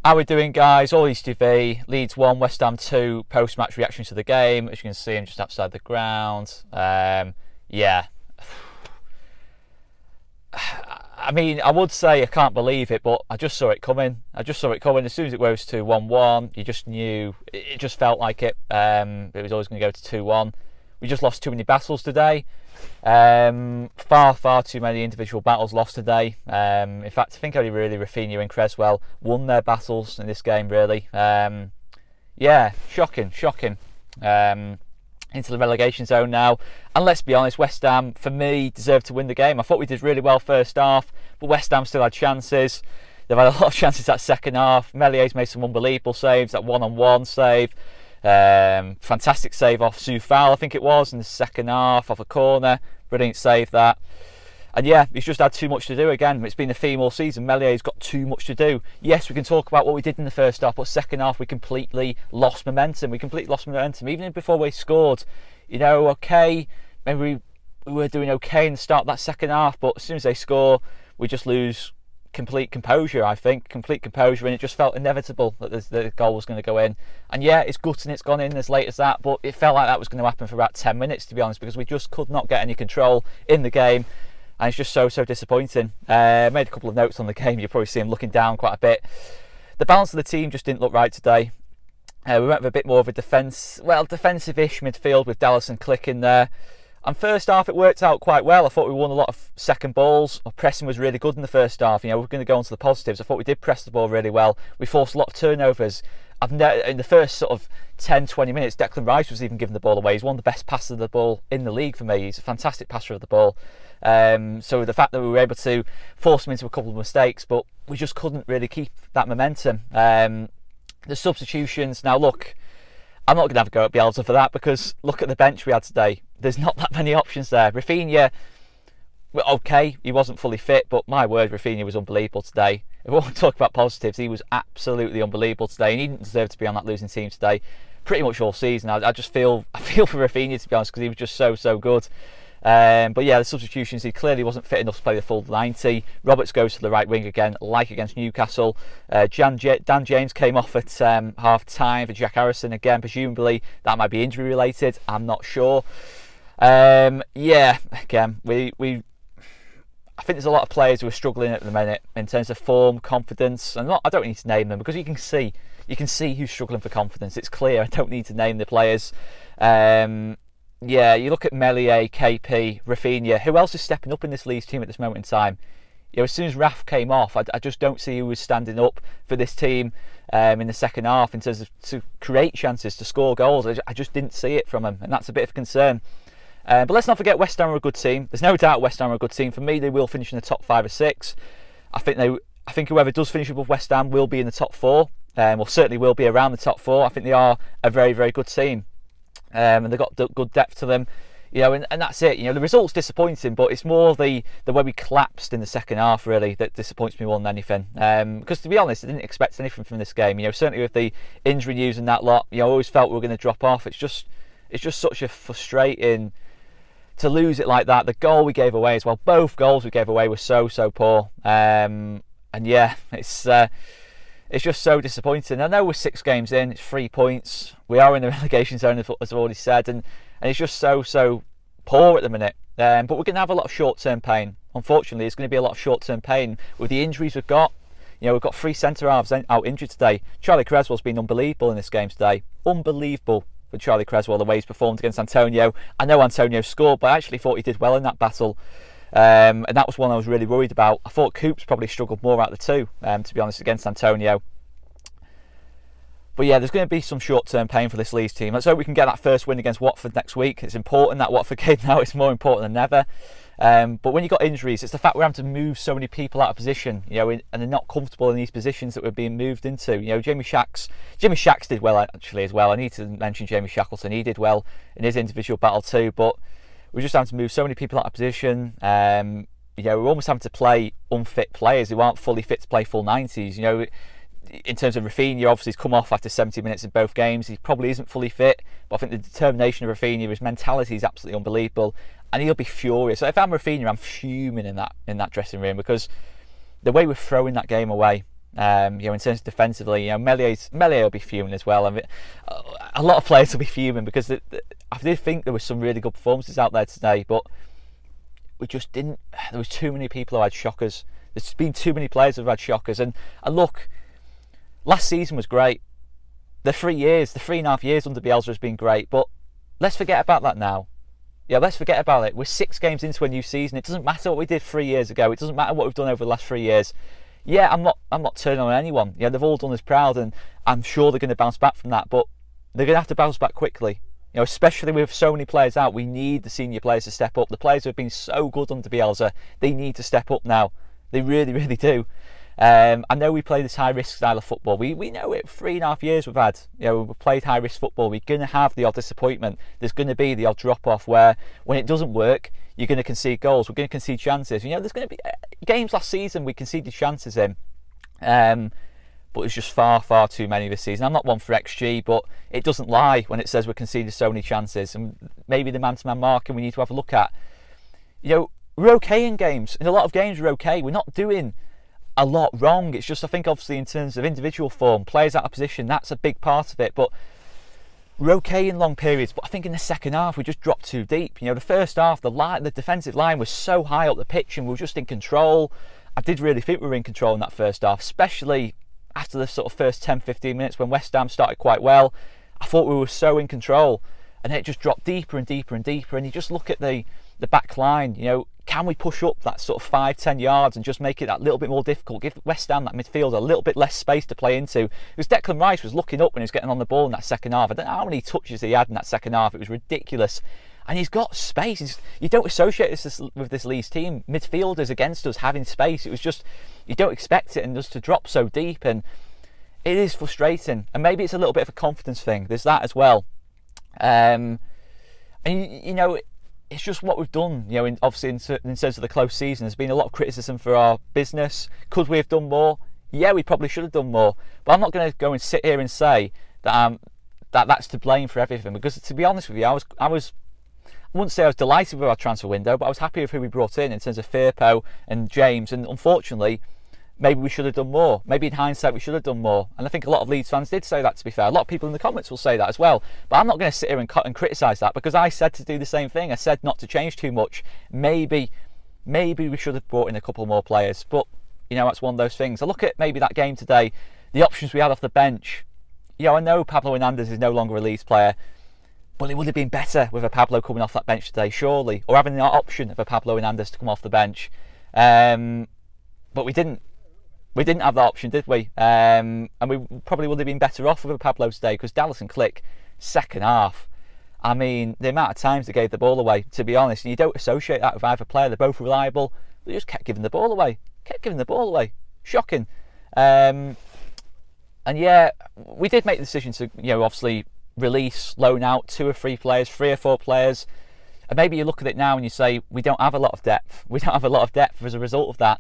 How we doing, guys? All East TV, Leeds 1, West Ham 2, post-match reaction to the game. As you can see, I'm just outside the ground. Yeah. I mean, I would say I can't believe it, but I just saw it coming. As soon as it goes to 1-1, you just knew. It just felt like it. It was always going to go to 2-1. We just lost too many battles today. Far too many individual battles lost today. In fact, I think only really Rafinha and Cresswell won their battles in this game, really. Yeah, shocking. Into the relegation zone now. And let's be honest, West Ham, for me, deserved to win the game. I thought we did really well first half, but West Ham still had chances. They've had a lot of chances that second half. Melié's made some unbelievable saves, that one-on-one save. Fantastic save off Soufal, I think it was, in the second half, off a corner. Brilliant save, that. And yeah, he's just had too much to do again. It's been a theme all season. Melié's got too much to do. Yes, we can talk about what we did in the first half, but second half we completely lost momentum. Even before we scored. You know, okay, maybe we were doing okay in the start of that second half, but as soon as they score, we just lose complete composure, I think. Complete composure, and it just felt inevitable that the goal was going to go in. And yeah, it's gutting it's gone in as late as that, but it felt like that was going to happen for about 10 minutes, to be honest, because we just could not get any control in the game. And it's just so disappointing. Made a couple of notes on the game. You probably see him looking down quite a bit. The balance of the team just didn't look right today. We went with a bit more of a defensive-ish midfield with Dallas and Click in there. And first half it worked out quite well. I thought we won a lot of second balls. Our pressing was really good in the first half. You know, we're going to go on to the positives. I thought we did press the ball really well. We forced a lot of turnovers. In the first sort of 10-20 minutes, Declan Rice was even giving the ball away. He's one of the best passers of the ball in the league for me. He's a fantastic passer of the ball. So the fact that we were able to force him into a couple of mistakes, but we just couldn't really keep that momentum. The substitutions, now look, I'm not going to have a go at Bielsa for that, because look at the bench we had today. There's not that many options there. Rafinha, well, okay, he wasn't fully fit, but my word, Rafinha was unbelievable today. If we want to talk about positives, he was absolutely unbelievable today, and he didn't deserve to be on that losing team today pretty much all season. I just feel for Rafinha, to be honest, because he was just so good. But yeah, the substitutions, he clearly wasn't fit enough to play the full 90. Roberts goes to the right wing again, like against Newcastle. Dan James came off at half time for Jack Harrison again. Presumably that might be injury related, I'm not sure. Yeah, again, I think there's a lot of players who are struggling at the minute in terms of form, confidence, and I don't need to name them, because you can see who's struggling for confidence. It's clear. I don't need to name the players. Yeah, you look at Meslier, KP, Rafinha. Who else is stepping up in this Leeds team at this moment in time? You know, as soon as Raf came off, I just don't see who was standing up for this team in the second half in terms of to create chances, to score goals. I just didn't see it from them, and that's a bit of a concern. But let's not forget, West Ham are a good team. There's no doubt West Ham are a good team. For me, they will finish in the top 5 or 6. I think whoever does finish above West Ham will be in the top 4. Or certainly will be around the top 4. I think they are a very good team. And they've got good depth to them, you know, and that's it. You know, the result's disappointing, but it's more the way we collapsed in the second half, really, that disappoints me more than anything. Because to be honest, I didn't expect anything from this game. You know, certainly with the injury news and that lot, you know, I always felt we were going to drop off. It's just such a frustrating to lose it like that. The goal we gave away as well, both goals we gave away were so poor. And yeah, it's just so disappointing. I know we're 6 games in, it's 3 points. We are in the relegation zone, as I've already said, and it's just so poor at the minute. But we're going to have a lot of short-term pain. Unfortunately, there's going to be a lot of short-term pain with the injuries we've got. You know, we've got 3 centre-halves out injured today. Charlie Cresswell's been unbelievable in this game today. Unbelievable for Charlie Cresswell, the way he's performed against Antonio. I know Antonio scored, but I actually thought he did well in that battle. And that was one I was really worried about. I thought Coops probably struggled more out of the two, to be honest, against Antonio. But yeah, there's going to be some short-term pain for this Leeds team. Let's hope we can get that first win against Watford next week. It's important, that Watford game now. It's more important than ever. But when you've got injuries, it's the fact we're having to move so many people out of position, you know, and they're not comfortable in these positions that we're being moved into. You know, Jimmy Shacks did well actually as well. I need to mention Jamie Shackleton. He did well in his individual battle too, but we're just having to move so many people out of position. You know, we're almost having to play unfit players who aren't fully fit to play full 90s. You know, in terms of Rafinha, obviously he's come off after 70 minutes in both games. He probably isn't fully fit, but I think the determination of Rafinha, his mentality is absolutely unbelievable, and he'll be furious. So if I'm Rafinha, I'm fuming in that dressing room, because the way we're throwing that game away, In terms of defensively, Melier will be fuming as well. I mean, a lot of players will be fuming because I did think there was some really good performances out there today, but we just didn't. There was too many people who had shockers. There's been too many players who've had shockers. And look, last season was great. The 3.5 years under Bielsa has been great. But let's forget about that now. Yeah, let's forget about it. We're 6 games into a new season. It doesn't matter what we did 3 years ago. It doesn't matter what we've done over the last 3 years. Yeah, I'm not turning on anyone. They've all done us proud, and I'm sure they're going to bounce back from that. But they're going to have to bounce back quickly. Especially with so many players out, we need the senior players to step up. The players who have been so good under Bielsa, they need to step up now. They really, really do. I know we play this high-risk style of football. We know it. 3.5 years we've had. We've played high-risk football. We're going to have the odd disappointment. There's going to be the odd drop-off where when it doesn't work, you're going to concede goals. We're going to concede chances. There's going to be games last season we conceded chances in. But it's just far, far too many this season. I'm not one for XG, but it doesn't lie when it says we're conceding so many chances. And maybe the man-to-man marking we need to have a look at. We're okay in games. In a lot of games, we're okay. We're not doing a lot wrong. It's just, I think, obviously, in terms of individual form, players out of position, that's a big part of it. But we're okay in long periods. But I think in the second half, we just dropped too deep. The first half, the defensive line was so high up the pitch and we were just in control. I did really think we were in control in that first half, especially after the sort of first 10-15 minutes when West Ham started quite well. I thought we were so in control, and then it just dropped deeper and deeper and deeper. And you just look at the back line, can we push up that sort of 5-10 yards and just make it that little bit more difficult, give West Ham, that midfield, a little bit less space to play into? Because Declan Rice was looking up when he was getting on the ball in that second half. I don't know how many touches he had in that second half. It was ridiculous. And he's got space. You don't associate this with this Leeds team. Midfielders against us having space. It was just, you don't expect it, and just to drop so deep. And it is frustrating. And maybe it's a little bit of a confidence thing. There's that as well. And it's just what we've done. Obviously in terms of the close season, there's been a lot of criticism for our business. Could we have done more? Yeah, we probably should have done more. But I'm not going to go and sit here and say that that's to blame for everything. Because to be honest with you, I wouldn't say I was delighted with our transfer window, but I was happy with who we brought in terms of Firpo and James. And unfortunately, maybe we should have done more. Maybe in hindsight, we should have done more. And I think a lot of Leeds fans did say that, to be fair. A lot of people in the comments will say that as well. But I'm not going to sit here and criticise that, because I said to do the same thing. I said not to change too much. Maybe we should have brought in a couple more players. But, that's one of those things. I look at maybe that game today, the options we had off the bench. I know Pablo Hernandez is no longer a Leeds player, but it would have been better with a Pablo coming off that bench today, surely, or having the option of a Pablo Hernandez to come off the bench. But we didn't. We didn't have that option, did we? And we probably would have been better off with a Pablo today, because Dallas and Click, second half, I mean, the amount of times they gave the ball away, to be honest, and you don't associate that with either player. They're both reliable. They just kept giving the ball away. Shocking. And yeah, we did make the decision to, obviously release, loan out 2 or 3 players, 3 or 4 players. And maybe you look at it now and you say, we don't have a lot of depth. We don't have a lot of depth as a result of that.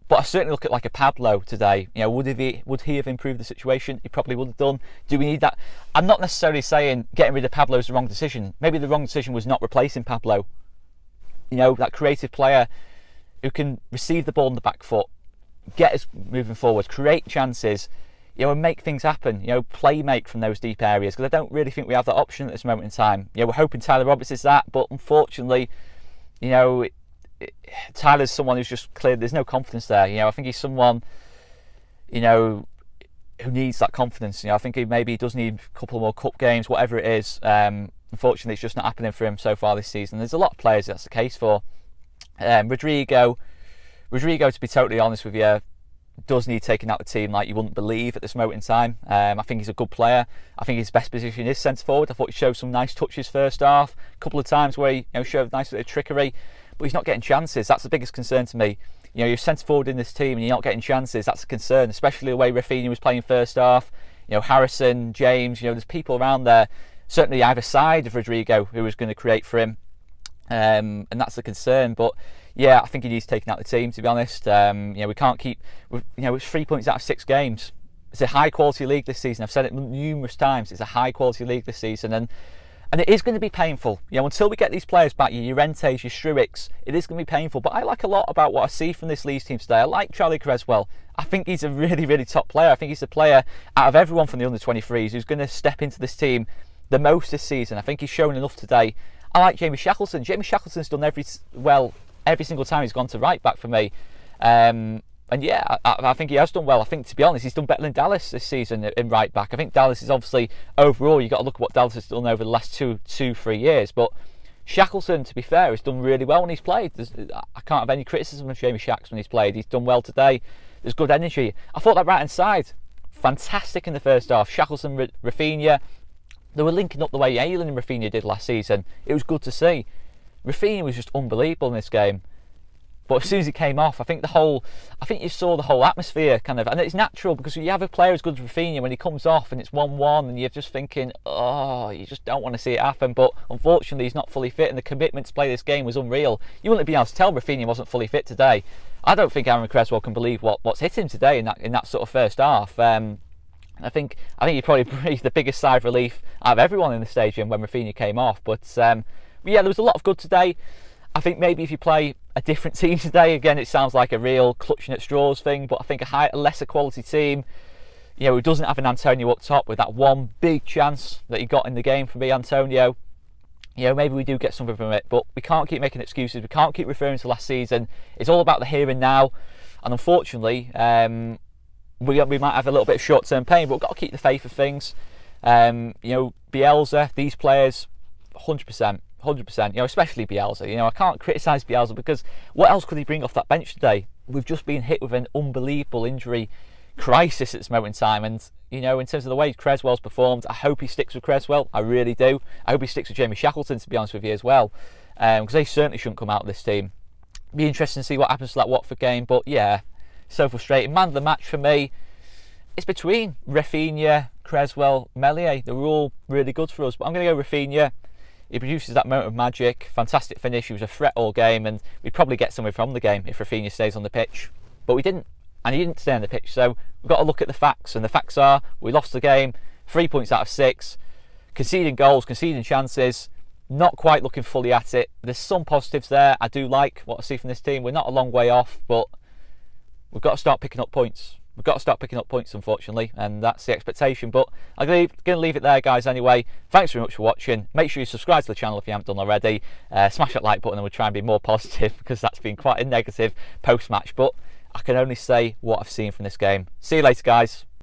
But I certainly look at like a Pablo today. Would he have improved the situation? He probably would have done. Do we need that? I'm not necessarily saying getting rid of Pablo is the wrong decision. Maybe the wrong decision was not replacing Pablo. That creative player who can receive the ball on the back foot, get us moving forward, create chances, and make things happen. Play make from those deep areas. Because I don't really think we have that option at this moment in time. We're hoping Tyler Roberts is that, but unfortunately, Tyler's someone who's just clear. There's no confidence there. I think he's someone, who needs that confidence. I think he does need a couple more cup games, whatever it is. Unfortunately, it's just not happening for him so far this season. There's a lot of players that's the case for. Rodrigo, to be totally honest with you, does need taking out the team like you wouldn't believe at this moment in time. I think he's a good player. I think his best position is centre forward. I thought he showed some nice touches first half. A couple of times where he showed nice bit of trickery, but he's not getting chances. That's the biggest concern to me. You're centre forward in this team and you're not getting chances. That's a concern, especially the way Rafinha was playing first half. Harrison, James. There's people around there, certainly either side of Rodrigo, who was going to create for him, and that's the concern. But yeah, I think he needs taking out the team, to be honest. We can't keep, it's 3 points out of 6 games. It's a high quality league this season. I've said it numerous times. It's a high quality league this season, and And it is going to be painful. Until we get these players back, your Llorentes, your Struicks, it is going to be painful. But I like a lot about what I see from this Leeds team today. I like Charlie Creswell. I think he's a really, really top player. I think he's a player out of everyone from the under-23s who's going to step into this team the most this season. I think he's shown enough today. I like Jamie Shackleton. Jamie Shackleton's done every single time he's gone to right back for me. And yeah, I think he has done well. I think, to be honest, he's done better than Dallas this season in right back. I think Dallas is obviously, overall, you've got to look at what Dallas has done over the last 3 years. But Shackleton, to be fair, has done really well when he's played. I can't have any criticism of Jamie Shacks when he's played. He's done well today. There's good energy. I thought that right-hand side, fantastic in the first half. Shackleton, Rafinha, they were linking up the way Aylan and Rafinha did last season. It was good to see. Rafinha was just unbelievable in this game. But as soon as he came off, I think you saw the whole atmosphere kind of, and it's natural because you have a player as good as Rafinha, when he comes off and it's 1-1 and you're just thinking, oh, you just don't want to see it happen. But unfortunately, he's not fully fit, and the commitment to play this game was unreal. You wouldn't be able to tell Rafinha wasn't fully fit today. I don't think Aaron Creswell can believe what's hit him today in that sort of first half. I think he probably breathed the biggest sigh of relief out of everyone in the stadium when Rafinha came off. But yeah, there was a lot of good today. I think maybe if you play a different team today, again, it sounds like a real clutching at straws thing, but I think a lesser quality team, who doesn't have an Antonio up top with that one big chance that he got in the game for me, Antonio, maybe we do get something from it. But we can't keep making excuses. We can't keep referring to last season. It's all about the here and now. And unfortunately, we might have a little bit of short-term pain, but we've got to keep the faith of things. Bielsa, these players, 100%. 100%, especially Bielsa. I can't criticise Bielsa because what else could he bring off that bench today? We've just been hit with an unbelievable injury crisis at this moment in time, and in terms of the way Creswell's performed, I hope he sticks with Creswell. I really do. I hope he sticks with Jamie Shackleton, to be honest with you, as well, because they certainly shouldn't come out of this team. Be interesting to see what happens to that Watford game, but yeah, so frustrating. Man of the match for me, it's between Rafinha, Creswell, Meslier. They were all really good for us, but I'm going to go Rafinha. He produces that moment of magic, fantastic finish. He was a threat all game, and we'd probably get something from the game if Rafinha stays on the pitch. But we didn't, and he didn't stay on the pitch. So we've got to look at the facts, and the facts are we lost the game, 3 points out of 6, conceding goals, conceding chances, not quite looking fully at it. There's some positives there. I do like what I see from this team. We're not a long way off, but we've got to start picking up points. We've got to start picking up points, unfortunately, and that's the expectation. But I'm going to leave it there, guys, anyway. Thanks very much for watching. Make sure you subscribe to the channel if you haven't done already. Smash that like button, and we'll try and be more positive because that's been quite a negative post-match. But I can only say what I've seen from this game. See you later, guys.